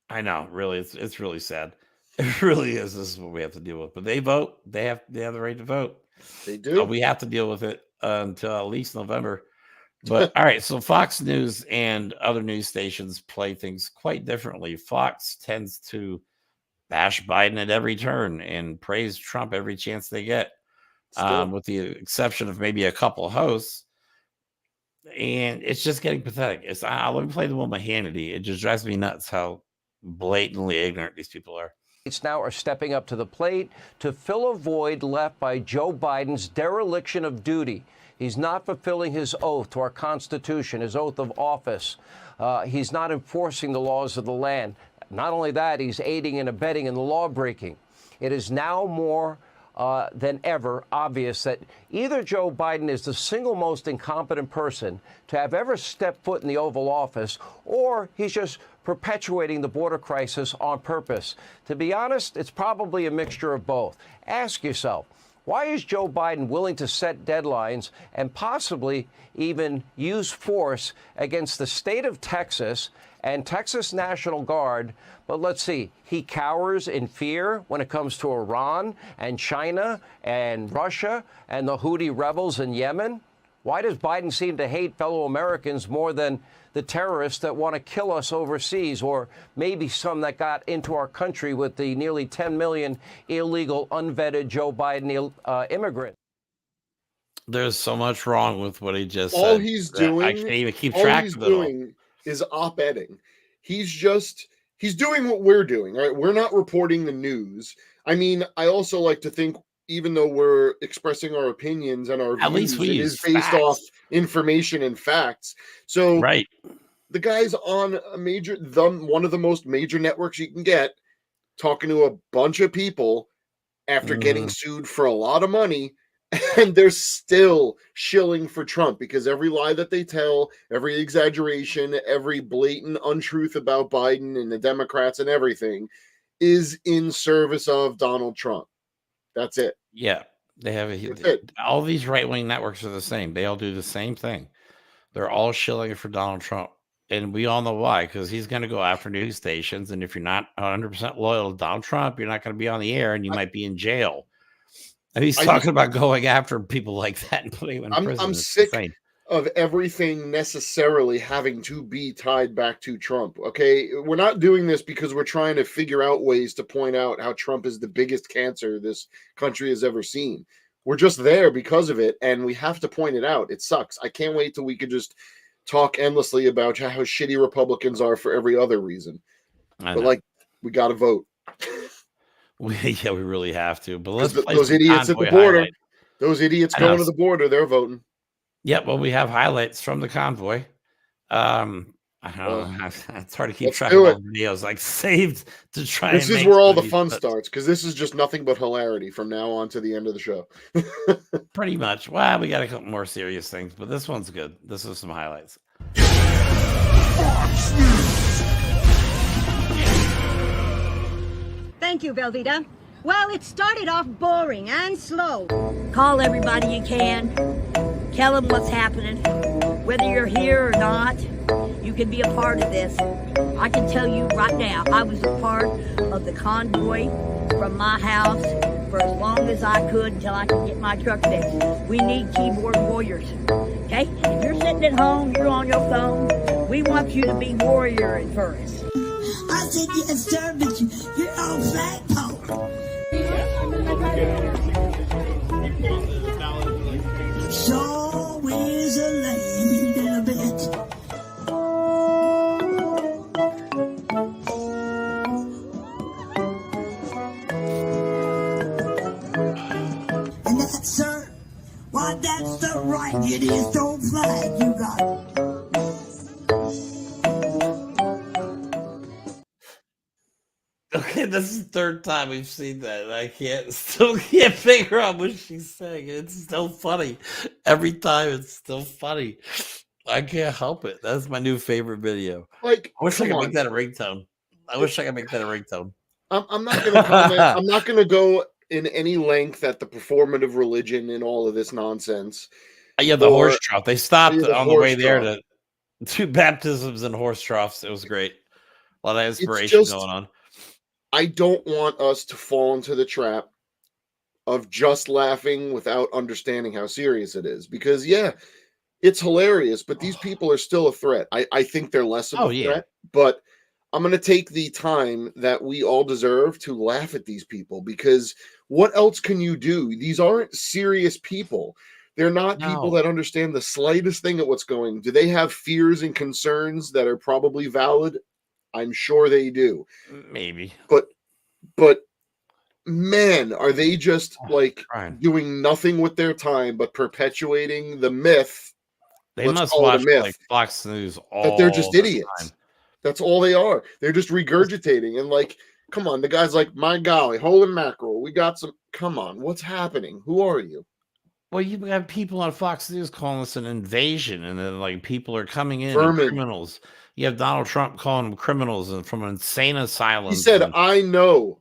Speaker 4: I know, really, it's really sad. It really is. This is what we have to deal with. But they vote. They have the right to vote.
Speaker 5: They do.
Speaker 4: We have to deal with it until at least November. But all right, so Fox News and other news stations play things quite differently. Fox tends to bash Biden at every turn and praise Trump every chance they get, with the exception of maybe a couple hosts. And it's just getting pathetic. Let me play the one by Hannity. It just drives me nuts how blatantly ignorant these people are.
Speaker 11: Now are stepping up to the plate to fill a void left by Joe Biden's dereliction of duty. He's not fulfilling his oath to our Constitution, his oath of office. He's not enforcing the laws of the land. Not only that, he's aiding and abetting in the law breaking. It is now more than ever obvious that either Joe Biden is the single most incompetent person to have ever stepped foot in the Oval Office, or he's just perpetuating the border crisis on purpose. To be honest, it's probably a mixture of both. Ask yourself, why is Joe Biden willing to set deadlines and possibly even use force against the state of Texas and Texas National Guard? But let's see, he cowers in fear when it comes to Iran and China and Russia and the Houthi rebels in Yemen. Why does Biden seem to hate fellow Americans more than the terrorists that want to kill us overseas, or maybe some that got into our country with the nearly 10 million illegal, unvetted Joe Biden immigrants?
Speaker 4: There's so much wrong with what he just said.
Speaker 5: All he's doing,
Speaker 4: I can't even keep track of it all.
Speaker 5: Is op-edding. He's doing what we're doing, right? We're not reporting the news. I mean, I also like to think, even though we're expressing our opinions and our views, it is based off information and facts. So
Speaker 4: right,
Speaker 5: the guy's on one of the most major networks you can get, talking to a bunch of people after getting sued for a lot of money, and they're still shilling for Trump because every lie that they tell, every exaggeration, every blatant untruth about Biden and the Democrats and everything is in service of Donald Trump. That's it.
Speaker 4: Yeah, they have all these right-wing networks are the same. They all do the same thing. They're all shilling for Donald Trump, and we all know why, because he's going to go after news stations, and if you're not 100% loyal to Donald Trump, you're not going to be on the air, and you might be in jail. And he's talking about going after people like that and putting them in prison.
Speaker 5: I'm sick of everything necessarily having to be tied back to Trump. Okay, we're not doing this because we're trying to figure out ways to point out how Trump is the biggest cancer this country has ever seen. We're just there because of it, and we have to point it out. It sucks. I can't wait till we could just talk endlessly about how shitty Republicans are for every other reason. But we got to vote.
Speaker 4: We really have to. But let's play
Speaker 5: those idiots at the border.
Speaker 4: Highlight.
Speaker 5: Those idiots going to the border, they're voting.
Speaker 4: Yeah, well, we have highlights from the convoy. I don't know. It's hard to keep track of all the videos like saved to try.
Speaker 5: This is where all the fun starts, because this is just nothing but hilarity from now on to the end of the show.
Speaker 4: Pretty much. Well, we got a couple more serious things, but this one's good. This is some highlights.
Speaker 12: Thank you, Velveeta. Well, it started off boring and slow. Call everybody you can. Tell them what's happening. Whether you're here or not, you can be a part of this. I can tell you right now, I was a part of the convoy from my house for as long as I could until I could get my truck fixed. We need keyboard warriors. Okay? If you're sitting at home, you're on your phone, we want you to be warrior at first.
Speaker 3: I said, yes, sir, but you're on flagpole. Sure is a little bit. And that, sir, why, that's the right, it is the flag you got.
Speaker 4: Okay, this is the third time we've seen that, and I still can't figure out what she's saying. It's still funny. Every time it's still funny. I can't help it. That's my new favorite video.
Speaker 5: Like,
Speaker 4: I wish I
Speaker 5: come
Speaker 4: could
Speaker 5: on.
Speaker 4: make that a ringtone.
Speaker 5: I'm not going to comment. I'm not going to go in any length at the performative religion and all of this nonsense.
Speaker 4: Yeah, the horse trough. They stopped
Speaker 5: the
Speaker 4: on the way
Speaker 5: horse
Speaker 4: there
Speaker 5: trough.
Speaker 4: to 2 baptisms and horse troughs. It was great. A lot of inspiration going on.
Speaker 5: I don't want us to fall into the trap of just laughing without understanding how serious it is. Because, yeah, it's hilarious, but these people are still a threat. I think they're less of a threat, but I'm going to take the time that we all deserve to laugh at these people, because what else can you do? These aren't serious people. They're not people that understand the slightest thing at what's going on. Do they have fears and concerns that are probably valid? I'm sure they do.
Speaker 4: Maybe.
Speaker 5: But man, are they just like doing nothing with their time but perpetuating the myth?
Speaker 4: They must watch like Fox News all
Speaker 5: that they're just
Speaker 4: the
Speaker 5: idiots.
Speaker 4: time.
Speaker 5: That's all they are. They're just regurgitating and like, come on, the guy's like, my golly, holy mackerel, we got some. Come on, what's happening? Who are you?
Speaker 4: Well, you have people on Fox News calling this an invasion, and then like people are coming in and criminals. You have Donald Trump calling them criminals and from insane asylums.
Speaker 5: He said, I know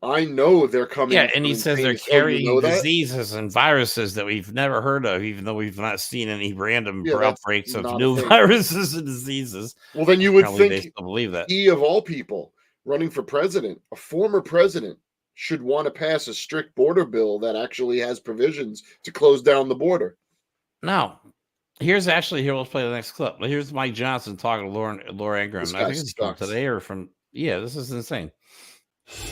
Speaker 5: they're coming.
Speaker 4: Yeah, and he says they're carrying diseases and viruses that we've never heard of, even though we've not seen any random outbreaks of new viruses and diseases.
Speaker 5: Well, then you would think
Speaker 4: they still believe that.
Speaker 5: He, of all people, running for president, a former president, should want to pass a strict border bill that actually has provisions to close down the border.
Speaker 4: No. Let's play the next clip. Here's Mike Johnson talking to Laura Ingraham. I think it's from today or from, this is insane.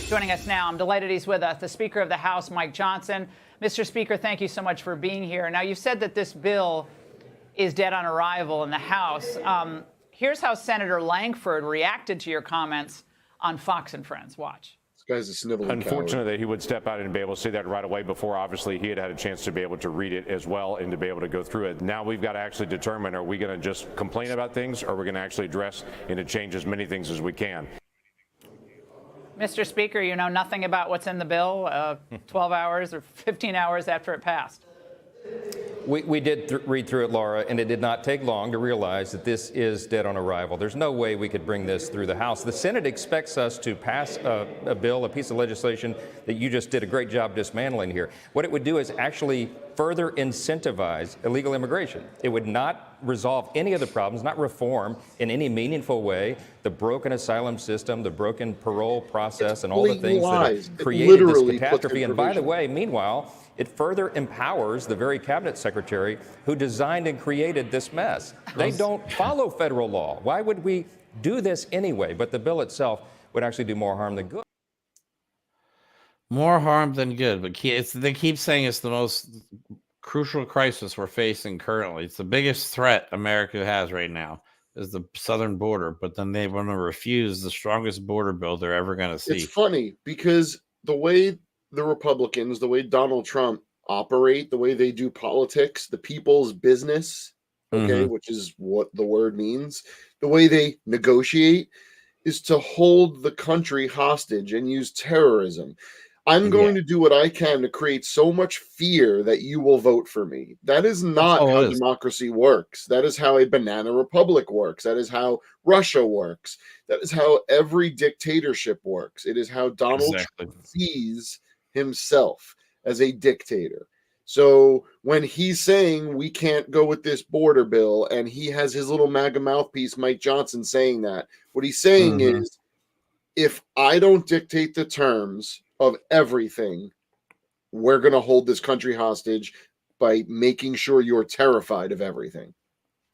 Speaker 13: Joining us now, I'm delighted he's with us, the Speaker of the House, Mike Johnson. Mr. Speaker, thank you so much for being here. Now, you said that this bill is dead on arrival in the House. Here's how Senator Langford reacted to your comments on Fox and Friends. Watch.
Speaker 5: Guy's a sniveling
Speaker 14: Unfortunate that he would step out and be able to say that right away before obviously he had a chance to be able to read it as well and to be able to go through it. Now we've got to actually determine, are we going to just complain about things, or are we going to actually address and to change as many things as we can?
Speaker 13: Mr. Speaker, you know nothing about what's in the bill 12 hours or 15 hours after it passed.
Speaker 15: We did read through it, Laura, and it did not take long to realize that this is dead on arrival. There's no way we could bring this through the House. The Senate expects us to pass a bill, a piece of legislation that you just did a great job dismantling here. What it would do is actually further incentivize illegal immigration. It would not resolve any of the problems, not reform in any meaningful way the broken asylum system, the broken parole process, and all the things that have created this catastrophe. And by the way, meanwhile, it further empowers the very cabinet secretary who designed and created this mess. They don't follow federal law. Why would we do this anyway? But the bill itself would actually do more harm than good.
Speaker 4: More harm than good, but they keep saying it's the most crucial crisis we're facing currently. It's the biggest threat America has right now is the southern border, but then they want to refuse the strongest border bill they're ever going to see.
Speaker 5: It's funny because the way the Republicans, the way Donald Trump operate, the way they do politics, the people's business, which is what the word means, the way they negotiate is to hold the country hostage and use terrorism. I'm going to do what I can to create so much fear that you will vote for me. That is not how democracy works. That is how a banana republic works. That is how Russia works. That is how every dictatorship works. It is how Donald Trump sees himself as a dictator. So when he's saying we can't go with this border bill, and he has his little MAGA mouthpiece, Mike Johnson, saying that, what he's saying is, if I don't dictate the terms of everything, we're going to hold this country hostage by making sure you're terrified of everything.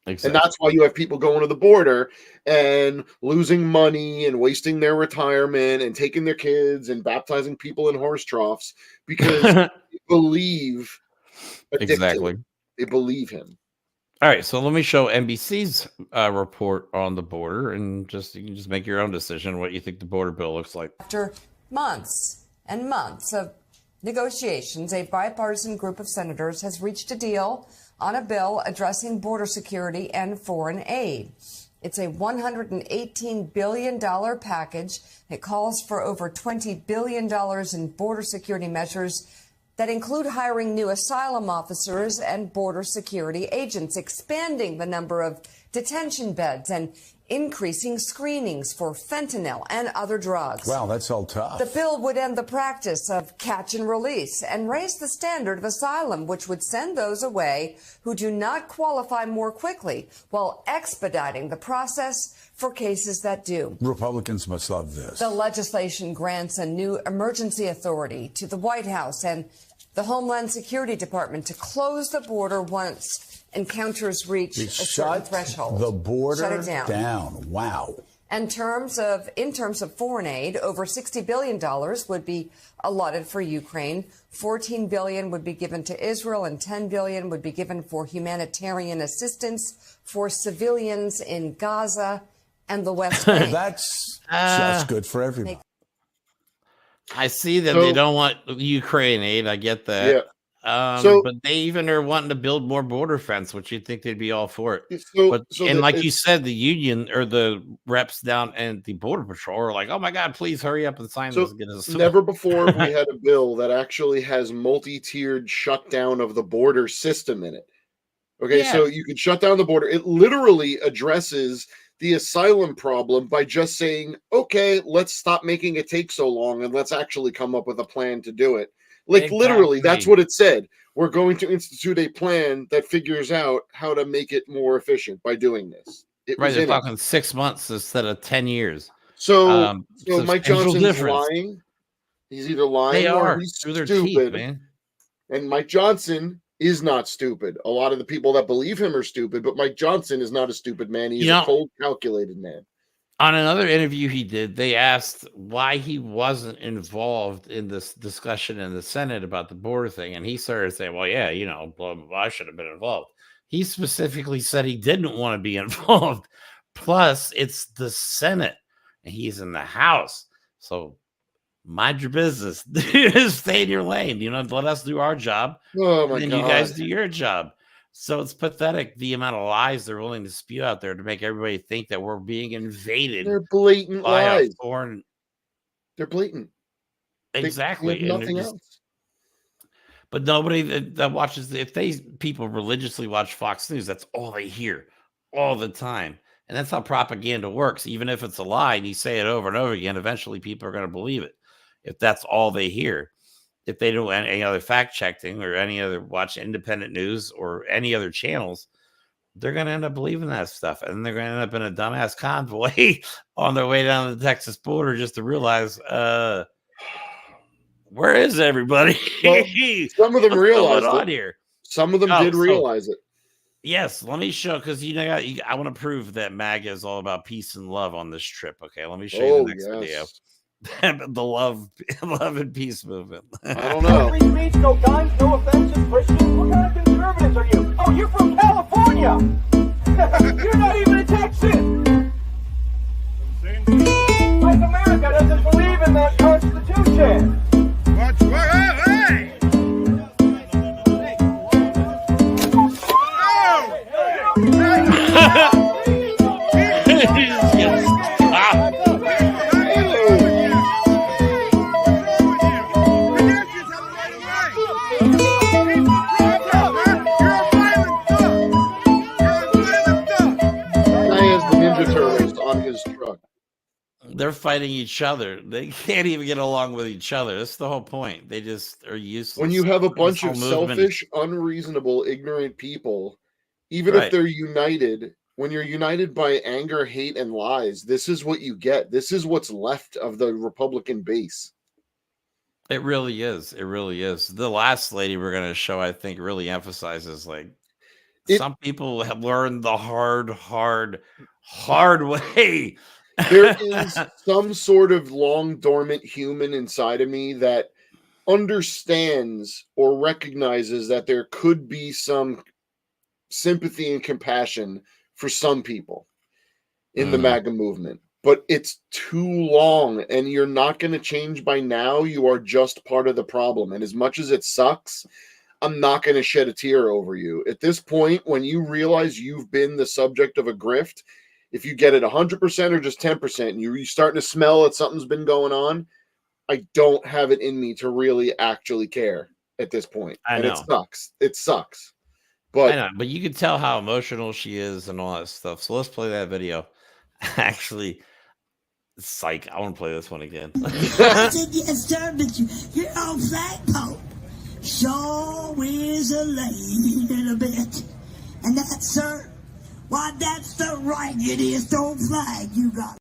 Speaker 4: Exactly.
Speaker 5: And that's why you have people going to the border and losing money and wasting their retirement and taking their kids and baptizing people in horse troughs because they believe a
Speaker 4: Exactly.
Speaker 5: dictator. They believe him.
Speaker 4: All right, so let me show NBC's report on the border, and you can just make your own decision what you think the border bill looks like.
Speaker 16: After months and months of negotiations, a bipartisan group of senators has reached a deal on a bill addressing border security and foreign aid. It's a $118 billion package. It calls for over $20 billion in border security measures that include hiring new asylum officers and border security agents, expanding the number of detention beds, and increasing screenings for fentanyl and other drugs.
Speaker 17: Wow, that's all tough.
Speaker 16: The bill would end the practice of catch and release and raise the standard of asylum, which would send those away who do not qualify more quickly, while expediting the process for cases that do.
Speaker 17: Republicans must love this.
Speaker 16: The legislation grants a new emergency authority to the White House and the Homeland Security Department to close the border once encounters reach a certain threshold.
Speaker 17: The border
Speaker 16: Shut it down.
Speaker 17: Wow.
Speaker 16: In terms of foreign aid, over $60 billion would be allotted for Ukraine. $14 billion would be given to Israel, and $10 billion would be given for humanitarian assistance for civilians in Gaza and the West Bank.
Speaker 17: That's just good for everybody.
Speaker 4: I see that they don't want Ukraine aid. I get that.
Speaker 5: Yeah.
Speaker 4: But they even are wanting to build more border fence, which you'd think they'd be all for it. Like you said, the union or the reps down at the border patrol are like, "Oh my God, please hurry up and sign this." Get us
Speaker 5: never before have we had a bill that actually has multi-tiered shutdown of the border system in it. Okay,
Speaker 4: Yeah.
Speaker 5: so you can shut down the border. It literally addresses the asylum problem by just saying, "Okay, let's stop making it take so long and let's actually come up with a plan to do it." Like literally, that's what it said. We're going to institute a plan that figures out how to make it more efficient by doing this.
Speaker 4: Right, they're talking 6 months instead of 10 years.
Speaker 5: So
Speaker 4: so
Speaker 5: Mike
Speaker 4: substantial
Speaker 5: Johnson's
Speaker 4: difference.
Speaker 5: lying. He's either lying or he's
Speaker 4: through their
Speaker 5: stupid.
Speaker 4: teeth, man.
Speaker 5: And Mike Johnson is not stupid. A lot of the people that believe him are stupid, but Mike Johnson is not a stupid man. He's a cold, calculated man.
Speaker 4: On another interview he did, they asked why he wasn't involved in this discussion in the Senate about the border thing. And he started saying, well, yeah, blah, blah, blah, I should have been involved. He specifically said he didn't want to be involved. Plus, it's the Senate and he's in the House. So mind your business. Stay in your lane. Let us do our job.
Speaker 5: Oh, my
Speaker 4: and
Speaker 5: God.
Speaker 4: you guys do your job. So it's pathetic the amount of lies they're willing to spew out there to make everybody think that we're being invaded.
Speaker 5: They're blatant
Speaker 4: by
Speaker 5: lies.
Speaker 4: a foreign.
Speaker 5: They're blatant.
Speaker 4: Exactly.
Speaker 5: They have nothing else.
Speaker 4: But nobody that watches, people religiously watch Fox News, that's all they hear all the time. And that's how propaganda works. Even if it's a lie and you say it over and over again, eventually people are going to believe it. If that's all they hear. If they don't do any other fact checking or any other watch independent news or any other channels, they're going to end up believing that stuff. And they're going to end up in a dumbass convoy on their way down the Texas border just to realize, where is everybody?
Speaker 5: Well, some of them
Speaker 4: What's
Speaker 5: realized
Speaker 4: going on
Speaker 5: it.
Speaker 4: here?
Speaker 5: Some of them did realize it.
Speaker 4: Yes, let me show, because I want to prove that MAGA is all about peace and love on this trip. Okay, let me show you the next video. The love and peace movement.
Speaker 5: I don't know.
Speaker 18: Free speech, no guns, no offensive Christians. What kind of conservatives are you? Oh, you're from California. You're not even a Texan. Like America doesn't believe in that Constitution. Hey!
Speaker 4: They're fighting each other. They can't even get along with each other. That's the whole point. They just are useless.
Speaker 5: When you have a bunch of
Speaker 4: movement.
Speaker 5: selfish, unreasonable, ignorant people, even if they're united, when you're united by anger, hate, and lies, this is what you get. This is what's left of the Republican base.
Speaker 4: It really is. It really is. The last lady we're going to show, I think, really emphasizes like some people have learned the hard way.
Speaker 5: There is some sort of long dormant human inside of me that understands or recognizes that there could be some sympathy and compassion for some people in the MAGA movement, but it's too long and you're not going to change by now. You are just part of the problem. And as much as it sucks, I'm not going to shed a tear over you. At this point, when you realize you've been the subject of a grift, if you get it 100% or just 10%, and you're starting to smell that something's been going on, I don't have it in me to really actually care at this point.
Speaker 4: I know.
Speaker 5: It sucks. It sucks. But
Speaker 4: I know, but you can tell how emotional she is and all that stuff. So let's play that video. Actually, psych, I want to play this one again.
Speaker 3: I said, yes, sir, but your old flagpole sure is a little bit. And that, sir, why, that's the raggediest old flag you got.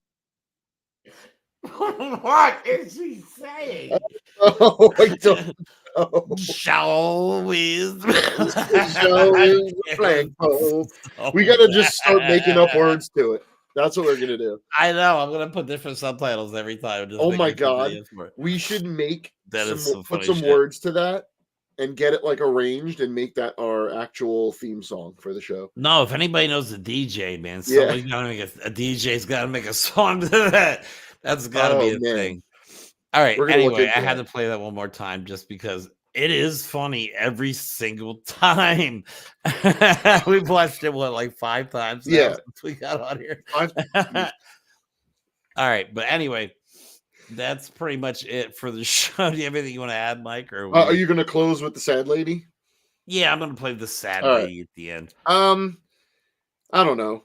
Speaker 4: What is he saying?
Speaker 5: Oh, I don't know.
Speaker 4: Shall is
Speaker 5: the flagpole. We got to just start making up words to it. That's what we're going to do.
Speaker 4: I know. I'm going to put different subtitles every time.
Speaker 5: Oh my God. We should make put some words to that and get it like arranged and make that our actual theme song for the show.
Speaker 4: No, if anybody knows a DJ, man, somebody's got to make a DJ's got to make a song to that. That's got to be a thing. All right. Anyway, I had to play that one more time just because it is funny every single time. We've watched it, like 5 times now since we got on here. All right. But anyway, that's pretty much it for the show. Do you have anything you want to add, Mike? Or
Speaker 5: are you going to close with the sad lady?
Speaker 4: Yeah, I'm going to play the sad lady at the end.
Speaker 5: I don't know.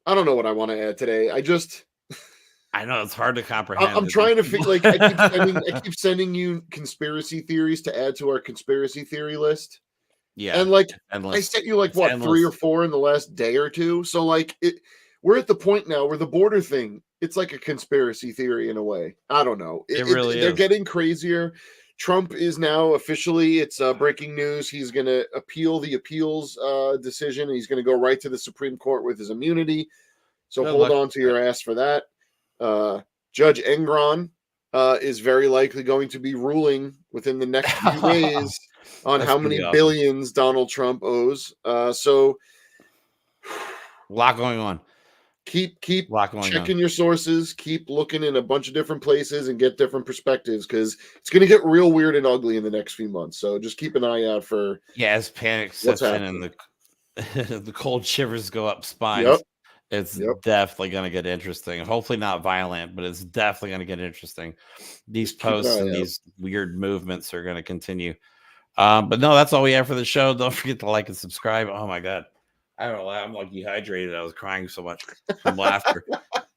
Speaker 5: I don't know what I want to add today.
Speaker 4: I know it's hard to comprehend.
Speaker 5: I'm trying to figure. Like I keep sending you conspiracy theories to add to our conspiracy theory list.
Speaker 4: Yeah,
Speaker 5: and like
Speaker 4: endless.
Speaker 5: I sent you like what 3 or 4 in the last day or two. So like we're at the point now where the border thing, it's like a conspiracy theory in a way. I don't know.
Speaker 4: It really is.
Speaker 5: They're getting crazier. Trump is now officially, it's breaking news. He's going to appeal the appeals decision. He's going to go right to the Supreme Court with his immunity. So hold on to your ass for that. Judge Engron is very likely going to be ruling within the next few days on how many billions Donald Trump owes. So
Speaker 4: a lot going on.
Speaker 5: Keep checking your sources. Keep looking in a bunch of different places and get different perspectives because it's going to get real weird and ugly in the next few months. So just keep an eye out for
Speaker 4: as panic sets in and the cold shivers go up spines.
Speaker 5: Yep.
Speaker 4: It's definitely going to get interesting. Hopefully not violent, but it's definitely going to get interesting. These posts and these weird movements are going to continue. But no, that's all we have for the show. Don't forget to like and subscribe. Oh my God. I don't know. I'm like dehydrated. I was crying so much from laughter.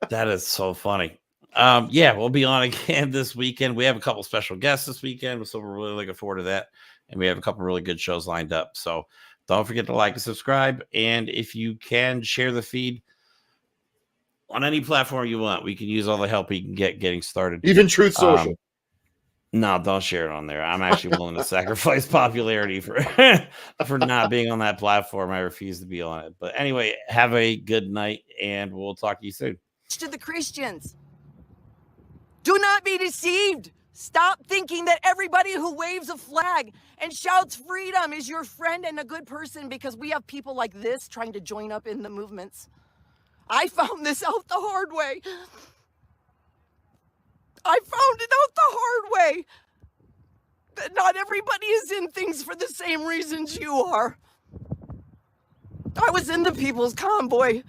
Speaker 4: That is so funny. Yeah, we'll be on again this weekend. We have a couple special guests this weekend, so we're really looking forward to that. And we have a couple really good shows lined up. So don't forget to like and subscribe. And if you can, share the feed on any platform you want. We can use all the help we can get getting started.
Speaker 5: Even Truth Social.
Speaker 4: No, don't share it on there. I'm actually willing to sacrifice popularity for not being on that platform. I refuse to be on it. But anyway, have a good night, and we'll talk to you soon.
Speaker 19: To the Christians, do not be deceived. Stop thinking that everybody who waves a flag and shouts freedom is your friend and a good person because we have people like this trying to join up in the movements. I found this out the hard way. I found it out the hard way. That not everybody is in things for the same reasons you are. I was in the People's Convoy,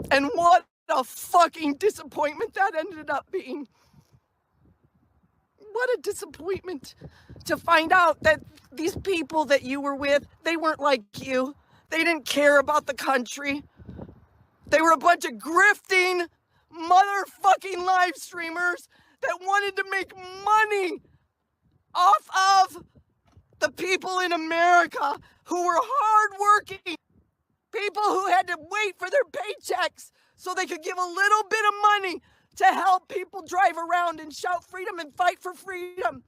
Speaker 19: and what a fucking disappointment that ended up being. What a disappointment to find out that these people that you were with, they weren't like you. They didn't care about the country. They were a bunch of grifting motherfucking live streamers that wanted to make money off of the people in America who were hardworking. People who had to wait for their paychecks so they could give a little bit of money to help people drive around and shout freedom and fight for freedom.